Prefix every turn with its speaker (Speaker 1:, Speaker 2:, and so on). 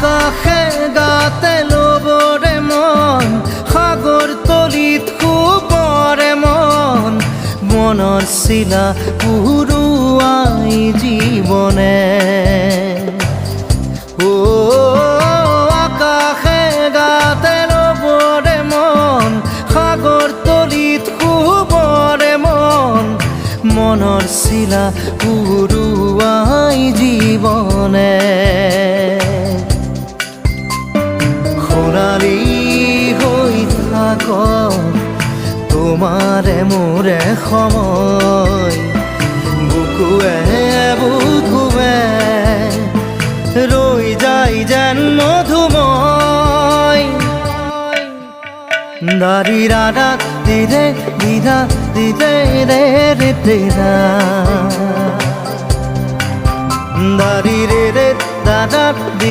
Speaker 1: আকাশে গাতে ল'বৰে মন সাগৰ তলিত শুবৰে মন মনৰ চিলা উৰুৱাই জীৱনে আকাশে গাতে ল'বৰে মন সাগৰ তলিত শুবৰে মন মনৰ চিলা উৰুৱাই জীৱনে খৰালি হৈ থাক তোমাৰে মোৰে সময় বুকুৱে বুকুৱে ৰৈ যায় যেন মধুময় দাৰি ৰাধা দিদে দিদা দিদে ৰে ৰে দিদা দাৰি ৰে ৰে দাদা দি